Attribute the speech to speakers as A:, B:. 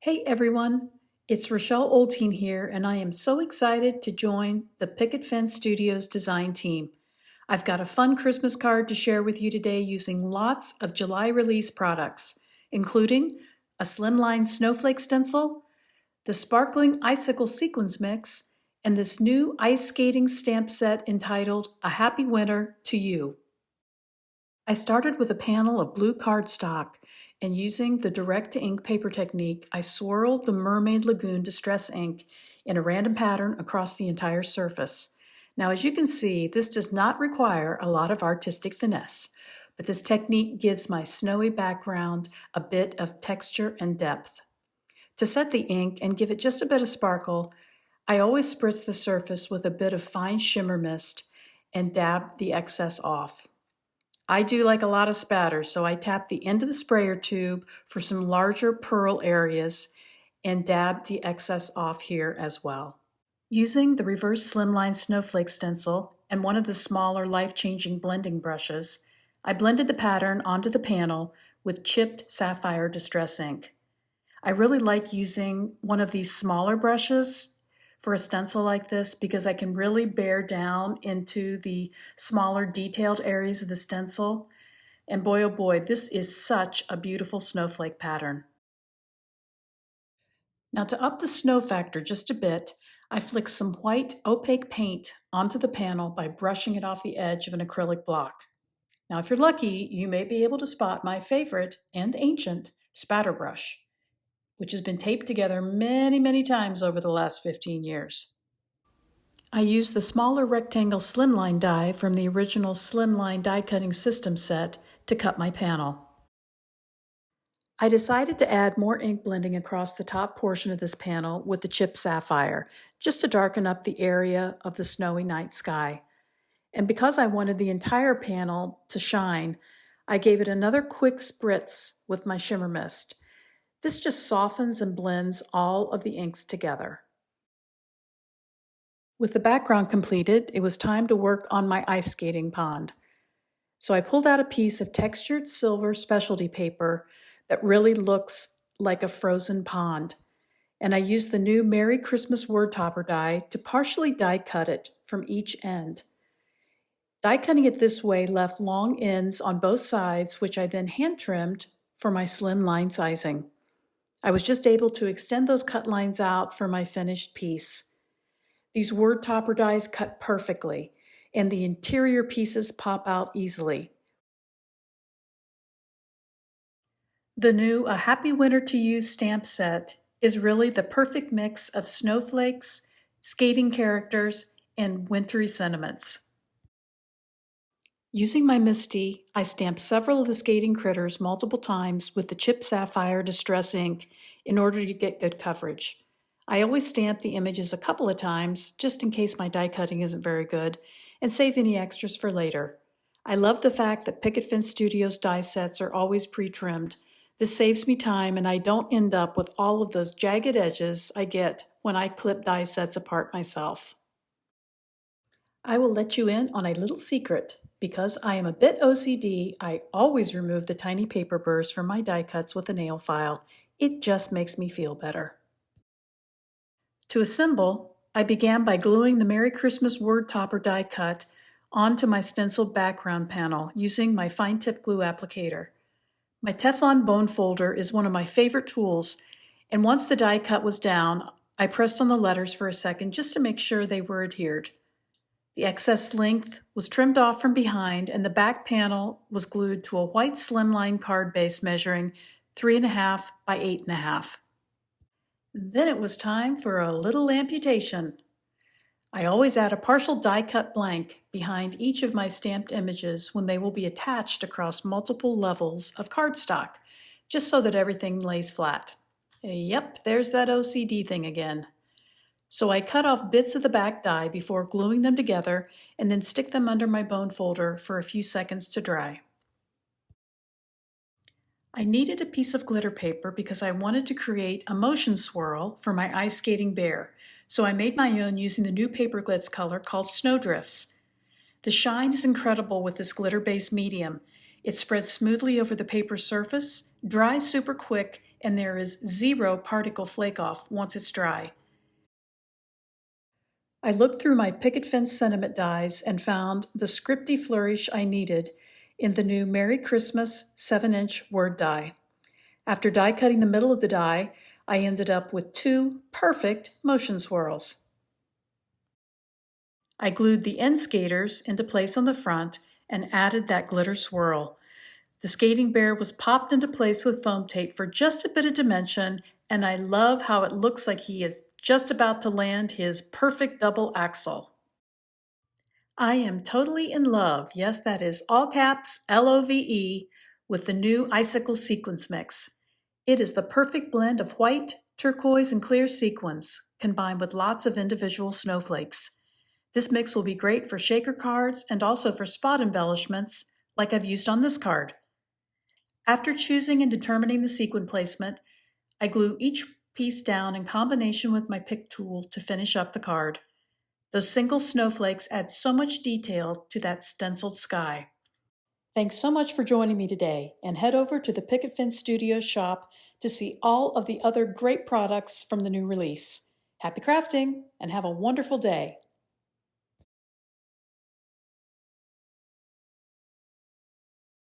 A: Hey everyone, it's Rachelle Olteen here, and I am so excited to join the Picket Studios design team. I've got a fun Christmas card to share with you today using lots of July release products, including a Slim Line Snowflake stencil, the sparkling Icicle Sequins mix, and this new ice skating stamp set entitled A Happy Winter to You. I started with a panel of blue cardstock, and using the direct-to-ink paper technique, I swirled the Mermaid Lagoon Distress ink in a random pattern across the entire surface. Now, as you can see, this does not require a lot of artistic finesse, but this technique gives my snowy background a bit of texture and depth. To set the ink and give it just a bit of sparkle, I always spritz the surface with a bit of fine shimmer mist and dab the excess off. I do like a lot of spatter, so I tap the end of the sprayer tube for some larger pearl areas and dab the excess off here as well. Using the reverse Slim Line Snowflake stencil and one of the smaller life-changing blending brushes, I blended the pattern onto the panel with chipped sapphire distress ink. I really like using one of these smaller brushes for a stencil like this because I can really bear down into the smaller detailed areas of the stencil. And boy, oh boy, this is such a beautiful snowflake pattern. Now to up the snow factor just a bit, I flick some white opaque paint onto the panel by brushing it off the edge of an acrylic block. Now if you're lucky, you may be able to spot my favorite and ancient spatter brush, which has been taped together many times over the last 15 years. I use the smaller rectangle Slimline die from the original Slimline die cutting system set to cut my panel. I decided to add more ink blending across the top portion of this panel with the chipped sapphire, just to darken up the area of the snowy night sky. And because I wanted the entire panel to shine, I gave it another quick spritz with my shimmer mist. This just softens and blends all of the inks together. With the background completed, it was time to work on my ice skating pond. So I pulled out a piece of textured silver specialty paper that really looks like a frozen pond, and I used the new Merry Christmas word topper die to partially die cut it from each end. Die cutting it this way left long ends on both sides, which I then hand trimmed for my slim line sizing. I was just able to extend those cut lines out for my finished piece. These word topper dies cut perfectly, and the interior pieces pop out easily. The new A Happy Winter to You stamp set is really the perfect mix of snowflakes, skating characters, and wintry sentiments. Using my MISTI, I stamped several of the skating critters multiple times with the chipped sapphire distress ink in order to get good coverage. I always stamp the images a couple of times just in case my die cutting isn't very good and save any extras for later. I love the fact that Picket Studios die sets are always pre-trimmed. This saves me time and I don't end up with all of those jagged edges I get when I clip die sets apart myself. I will let you in on a little secret. Because I am a bit OCD, I always remove the tiny paper burrs from my die cuts with a nail file. It just makes me feel better. To assemble, I began by gluing the Merry Christmas word topper die cut onto my stencil background panel using my fine tip glue applicator. My Teflon bone folder is one of my favorite tools, and once the die cut was down, I pressed on the letters for a second just to make sure they were adhered. The excess length was trimmed off from behind, and the back panel was glued to a white slimline card base measuring 3.5 by 8.5. Then it was time for a little amputation. I always add a partial die cut blank behind each of my stamped images when they will be attached across multiple levels of cardstock, just so that everything lays flat. Yep, there's that OCD thing again. So I cut off bits of the back die before gluing them together and then stick them under my bone folder for a few seconds to dry. I needed a piece of glitter paper because I wanted to create a motion swirl for my ice skating bear, so I made my own using the new paper Glitz color called Snowdrifts. The shine is incredible with this glitter-based medium. It spreads smoothly over the paper surface, dries super quick, and there is 0 particle flake off once it's dry. I looked through my picket fence sentiment dies and found the scripty flourish I needed in the new Merry Christmas 7-inch word die. After die cutting the middle of the die, I ended up with 2 perfect motion swirls. I glued the end skaters into place on the front and added that glitter swirl. The skating bear was popped into place with foam tape for just a bit of dimension, and I love how it looks like he is just about to land his perfect double axle. I am totally in love, yes, that is all caps LOVE, with the new Icicles sequins mix. It is the perfect blend of white, turquoise, and clear sequins, combined with lots of individual snowflakes. This mix will be great for shaker cards and also for spot embellishments, like I've used on this card. After choosing and determining the sequin placement, I glue each piece down in combination with my pick tool to finish up the card. Those single snowflakes add so much detail to that stenciled sky. Thanks so much for joining me today, and head over to the Picket Fence Studios shop to see all of the other great products from the new release. Happy crafting, and have a wonderful day.